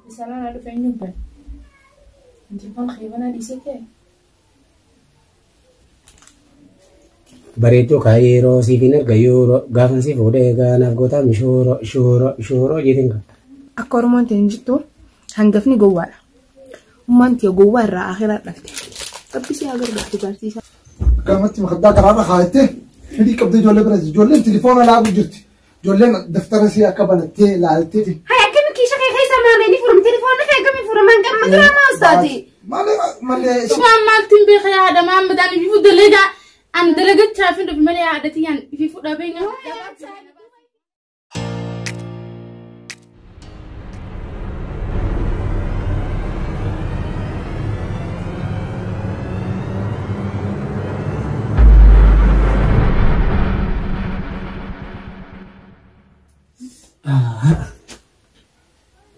Misalnya ada pengen nyoba. Nanti kan gimana di sini? Bareedduu kaayiroo siifin erga yeroo gaafa siif oodee gaanaaf gootaa shooroo jedhin qaba. Akka Oromoon ta'in jirtu hangafni gowwaadha. Uummanti gowwaa irraa akhiraa dhalte. Qabbisii haa gargaartu barsiisa. Qaamatti maqaddaa karaarra kaa'attee hidhii qabdee ijoollee biraati. Ijoolleen tilifoona laabu jirti. Ijoolleen daftara si akka banattee laaltee. Hai akkami kiisha kee keessa maamee furum tilifoona kee akkami furaman kan diraamaa ustaati. Malee. Subhaan maaltiin beekaa yaada maammadaan ifi dalagaa. An dalagat chaafin duf malee haadhatiyaan ifi fudhaa beenya.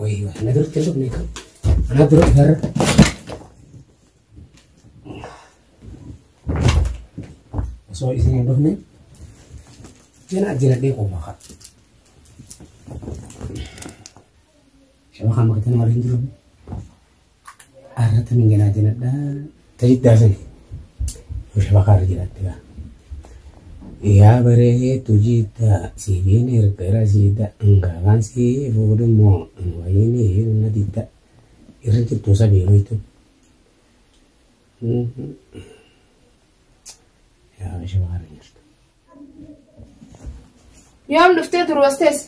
Woi, ana durut tenduk nih kan. Ana durut har. So isinya dok nih. Jangan aja deh kok makan. Siapa kamu kita nolain dulu? Ada teningin aja nada. Tadi dah sih. Siapa kali kita tiga? Iya bare tujita si binir kera sida enggak kan sih udah mau ini tidak irin itu dosa biru itu ya siapa harusnya Yom dufte terus tes.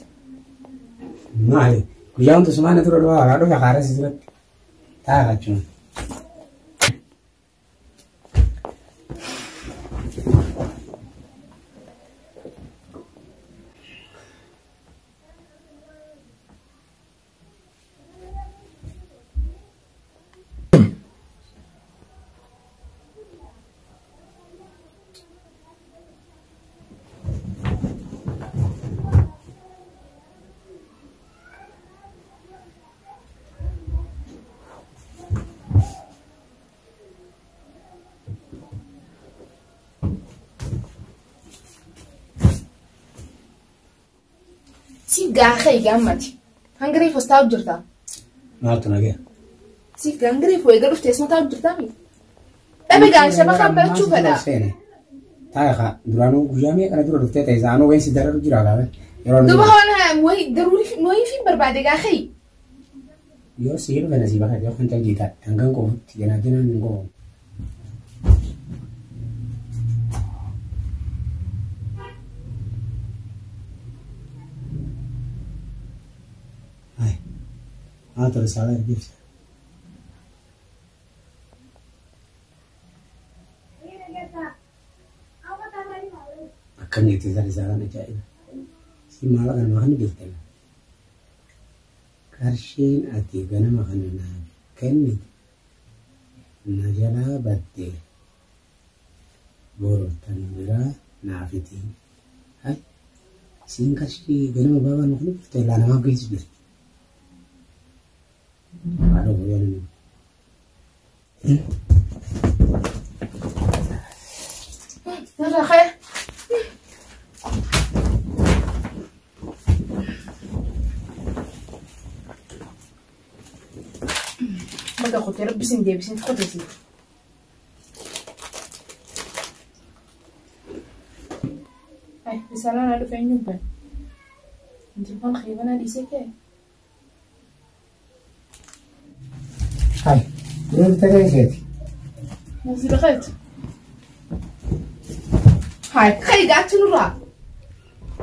Nah, kuyang tuh semuanya tuh ada ya karena sih sudah tak kacau. Si gahe gamati. Hangri fo sta ujurta. Nah, tuh lagi. Si gangri fo ega dufte esma ta ujurta mi. Tapi gan siapa kan bercu pada. Tahu kak, duranu gujami karena dulu dufte teh zano wen si darar ujura kan. Duba hawana wai daruri fi berbade gahe. Yo sih lu kan sih bakal yo kan terjadi anggang kok tidak ada nunggu. Terus salah gitu. Akan itu dari salah aja itu. Si malah kan makan gitu. Karshin ati gana makan na kan itu. Najala batte. Boro tanira nafiti. Hai. Sin karshi gana bawa makan itu telah nama guys gitu. Aduh, ya ini. Nada kaya. Maka aku terus bisin kau desi. Di sana ada pengen nyoba. Nanti kan gimana di sini? Hai, dulu kita kan sih. Masih dekat. Hai, kai gatu nura.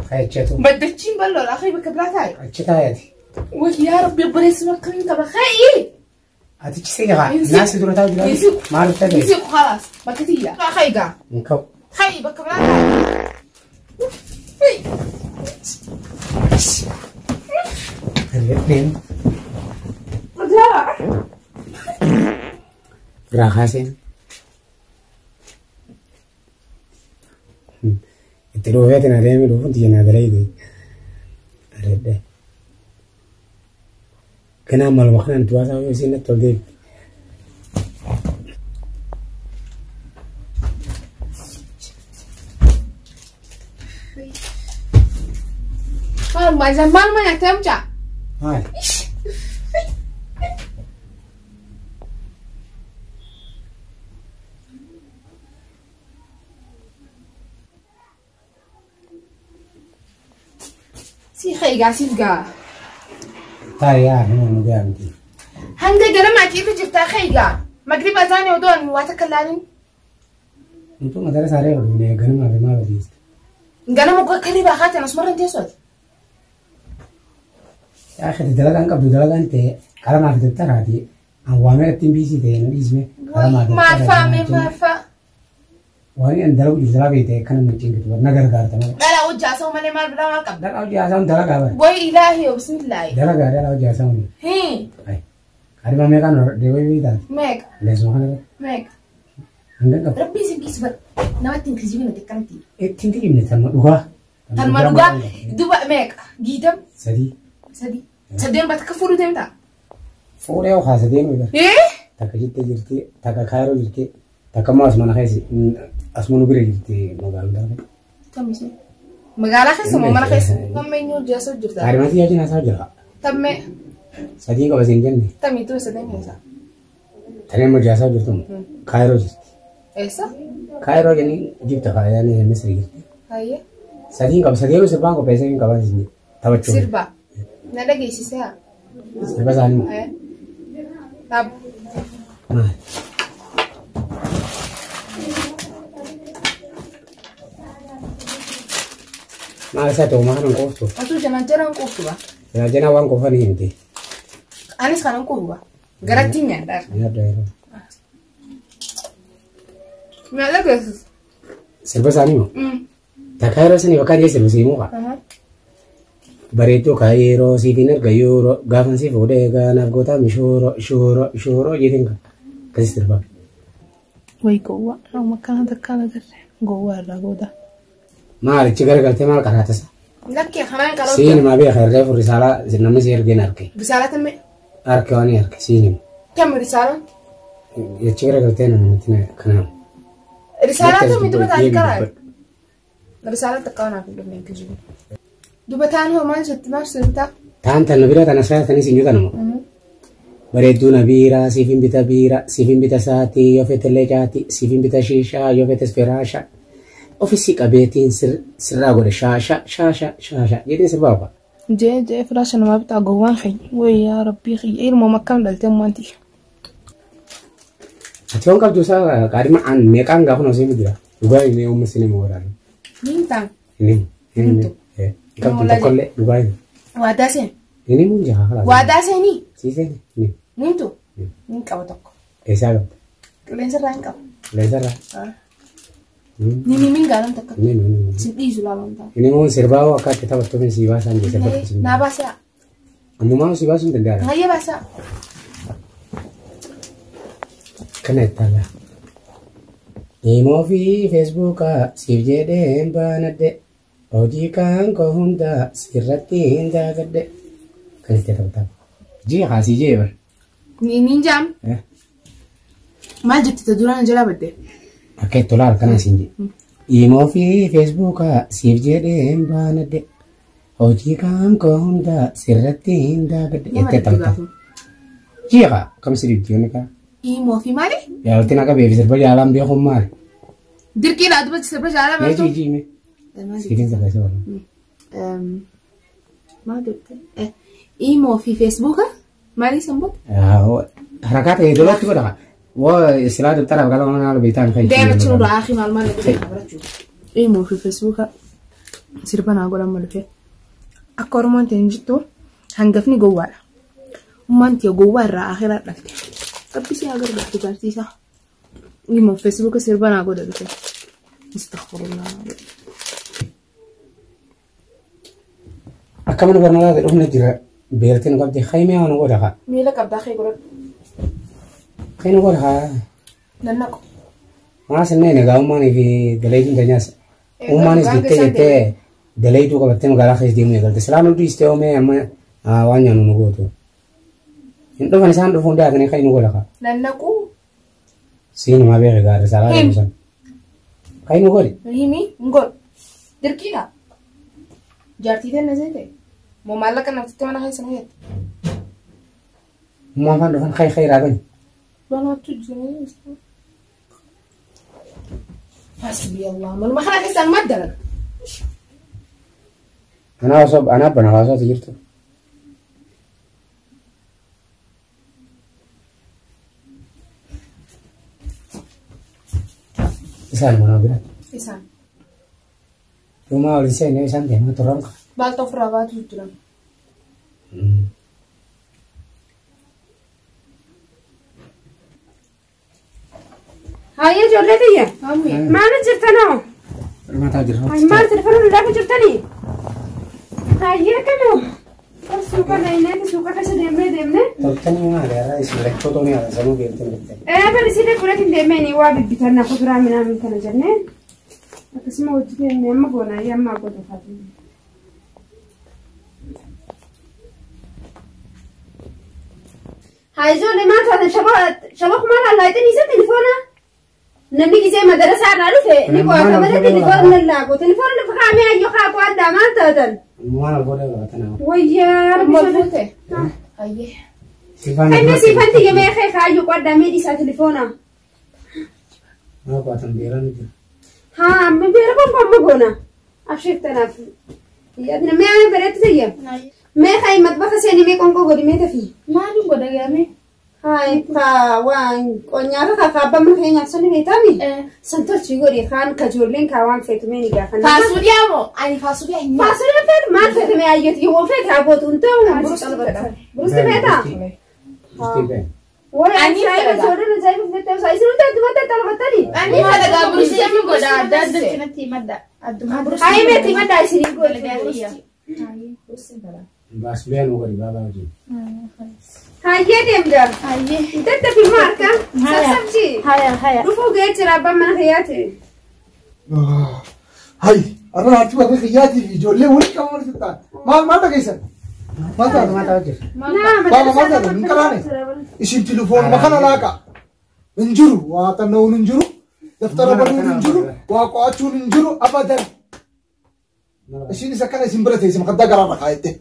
Hai, catu. Badacin ballo, akhi bakablat hai. Cita ya di. Wah ya Rabbi beres makan ka bakai. Ati cisi ga. Nasi dulu tahu dulu. Malu tadi. Isi خلاص, bakatiya. Kai ga. Engkau. Hai bakablat hai. Hei. Lihat Madara. Rahasin. Itu loh ya tenada yang dulu dia nada lagi. Ada deh. Kena malu makanan tua sama sini tuh deh. Macam mana yang temca? Hai. سي خيقا سيفقا تاي هنا مجامتي هنگا جرما كيف جبتا خيقا مغرب أذاني ودون واتكلانين انتو مدرسة عليه ولا جرما بما بديست جرما مقا كريبا خاتي أنا سمرن تيسود يا أخي تدلق قبل دلق أنت كلام في الترادي أوامر تنبيسي تين اسمه ما فا وهي أن دلق يجرا تي كان متين كتير نجار كارت ما لا وجه أسوم أنا ما بدنا ما كم دلق وجه أسام دلق أبى بوي إلهي وبسم الله دلق وجه أسام هي هذا ما ميكان ديوي بيدا ميك لازم هذا ميك عندك ربي سبيس بر نواتين كزيبنا تكلمتي تنتي من تنمدوها تنمدوها دوبا ميك جيتم سدي سدين بتكفروا تيمتا فوري أو خاصدين ولا إيه تكجيت تجرتي تكخيرو جرتي تكما أسمنا خيسي أسمنا بيري جرتي مقالم ده تمشي مقالة خيس ما خيس تم ينور جاسو جرتا عارف يا جينا ساجرا تم سدين كم سين جنني تم تو سدين يسا تاني ما جاسو جرتم خيرو جرتي إيسا خيرو جنني جبت خيراني مصر جرتي هاي سدين كم سدين وسبعة كم بيسين كم سين تبتشون سيربا نلا جيسي سها سيربا سالم إيه طب ما ساتو ما هنن كوفتو أتو جنا كوفوا يا جنا وان كوفاني هندي أنا سكان كوفوا غرتيني عندك يا دايرو ما لا جس سيربا سالم تكايرو سني وكادي سيربا سيموها بريتو كايرو سيفينر غيورو غافن سي فوديغا نافغوتا مشورو يدينكا كسيربا وي جوا أو مكان هذا كان غير جوا الرجودا ما عليك تقدر قلت ما كرهتها لك يا خنان كارو سين ما بيه خير ليه في الرسالة زنما سير جيناركي رسالة تم أركواني أرك سين كم رسالة يتشكر قلت أنا متنا كلام رسالة تم دوبة تاني كراي رسالة تكانا في البنك كجوا دوبة تاني هو ما شت ما شربتا تان تنبيرا تنسفة تاني سنجودا نمو بريدو نبيرا سيفين بيتا ساتي يوفيت الليجاتي سيفين بيتا شيشا يوفيت سفراشا أوفيسي كابيتين سرا غوري شاشا يدين سربابا جي فراش أنا ما بتاع جوان خي ويا ربي خي إيه ما مكان دلتم مانتي أتيون كاب دوسا كارما عن ميكان غافو نسيم ديا دبي نيو مسيني موران مين تان نيم كاب تقول دبي واداسين ini mun jaha kala واداسيني sisen ni مين تو مين كابتك esa لين سران كاب lesara نيمي مين قالن تك ni سيدي زلالون تا ini mun serbawa ka kita waktu ni siwa san bisa berkesin ناباسا amu mau siwa sun tendara هيا باسا kena tala imo fi facebook sivje de banade oji kan ko hunda sirati hinda gade kan kita tahu ji khasi je ber مين جام ما جبت تدوران جلا بدي pakai dolar kana sinji imo fi facebook sivje de banade oji kan ko hunda sirati hinda gade ete tahu ji kha kam siriti ne ka إيمو في مالي ya ultina ka be serba jalan dia khumar دير كي لا دبت سبرج على ne برضو ji me sidin sa kasi wala ما دبت إيمو في فيسبوك مالي سنبوت harakat itu lah juga dah. Wah istilah itu terang kalau orang lebih tahan kayak. دايما تشوف آخر معلومات اللي بتجي إيمو في فيسبوك سيربنا أقول أما لفه أكورمان تنجتو هنقفني جوال ومانتي جوال را آخرات لكتي tapi sih agar dah diganti sah. Ini mau Facebook serban aku dah gitu. Astagfirullah. Akaman bernalar itu hanya jira berarti nak di khay mea orang dah. Mila kab dah khay korot. Khay nak dah. Nanak. Mas ini negara mana ni delay itu tanya. Umanis dite delay itu kalau temu galah khay dia mengal. Selalu tu istiwa me ama awalnya nunggu tu. Itu kan sangat funda kan khay nak dah. Nanaku. Sini mah beri gar salah macam. Khay nak dah. Himi ngol. Dirkila. Jarti deh nazar mau malah kan nanti mana khay sangat. Mau apa doan khay ragan. Bana tu jenis. Hasbi Allah. Malu makan khay sang madal. أنا بنا واسو تجرتو إسان منابرة Isaan. Cuma oleh saya ini إسان dia turun kah? Baaltoo ofirraa baatu jiran. Hayyee ijoollee tiyya. Maamii. Maal jirtanoo? Rumah tahu jirtu. Maal telefoon lafa jirtanii? Hayyee kanoo. Suuqa naayineen suuqa keessa deemnee. Tolchani mana ada istilah foto ni ada sama biar tu. Bari sidee godhatiin deemee waa bibbitanna kuduraa midhaan kana jennee. Akkasuma hojii keenya amma goonaa yammaa godhu faatu. Haa ijoollee maal taatan shabaq maal allaayitan isa telefoona. Namni gisee madarasa irraa dhufe ni qo'ata malee telefoona lallaagu. Telefoona lafa kaamee ayyoo kaa qo'addaa maal taatan? Mana boleh berapa tanah? Wayyaa Maal fuute? Hayyee. Inni sifanti gemee kee kaayyoo qo'addaa miidhi isaa telefoona. Mana buatan biaran itu. Haa beera kon goona. Abshirtanaaf. Yaadna mee ani bareetti tayya. Mee kaayi matbaxa seenii mee qonqoo godhi mee tafi. Maaliin godha gaamee? Hai ka waan qonyaata ka kaabama keenyaaf sani beetami. Santorchi godhi kaan kajoolleen ka waan feetumee ni gaafan. Faasuudhaa moo? Ani faasuudhaa hin nyaatu. Faasuudhaa feetu maal feetumee ayyoti yoo feete habootuun ta'u. Burusti feeta. Wai ani fayda jodoon ajaa'iba feetu saayisin hundi addumatti talbatanii. Ani falagaa burusti fi godha adda adda kanatti madda. Adduma burusti. Hayi meeti madda isinii godhi. Bas biar mau di bawah aja. Hayyee deemda. Hayyee. Daddafi maarka. Sassabji. Haya. Dhufuu ga'ee jira abbaan mana kiyyaate. هاي أنا أعتبر بري خياتي في جولة وين كمان ستان ما تكيسن ما تعرف Mana tahu aja. بابا ما تعرف من كلامه إيش التليفون ما خنا لاقى ننجرو واتنو ننجرو دفتر بدو ننجرو واقعاتو ننجرو أبدا إيش نسكن اسم بري اسم خدا قرار خايته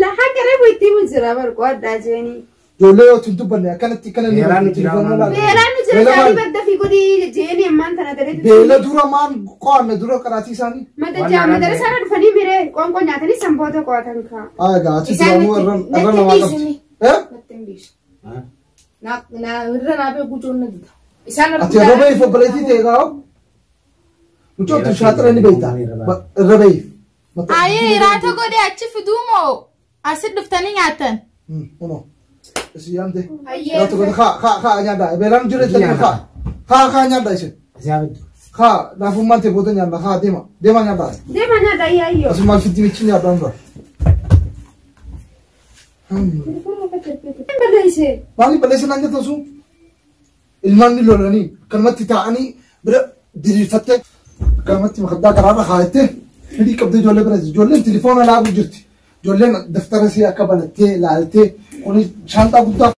La hanga rebu itti mun jira bar ko adda jeeni. جولة تنتو بنا كانت Beelaan nu jira mana? Beelaan nu jira jaari badda fi gudi jeeni ammaan tana dare. بيلا دورا مان قان دورا كراتي ساني Madda madara sana dhufanii mire qonqoo nyaatanii sanboota qo'atan ka. آه أتي درامو أرن واقف إيه irra naafee guutuun na dida. Isaan أتي ربعي فبلتي تيجاو مچو تشاطر إني بيتا ربعي Aye, raata godhe achi fiduu moo asit dhuftanii nyaatan? Uno. Siyante. Hayyee. Raatu kun kha nyaada. Beelaan jire tani kha nyaada isin. Siapa itu? Kha naafummaan ta'e booda nyaada kha deema nyaada. Deema nyaadha yaayyo. Asumaan fitti michi nyaada hunda. Balleesse. Maaliif balleessa naan jettu sun? Ilmaan ni lolanii kanumatti taa'anii bira diriirfattee kanumatti makaddaa karaarra kaayattee hidhii qabdee ijoollee bira ijoolleen tilifoona laabu jirti. Ijoolleen daftara si akka banattee laaltee kuni shaanxaa guddaa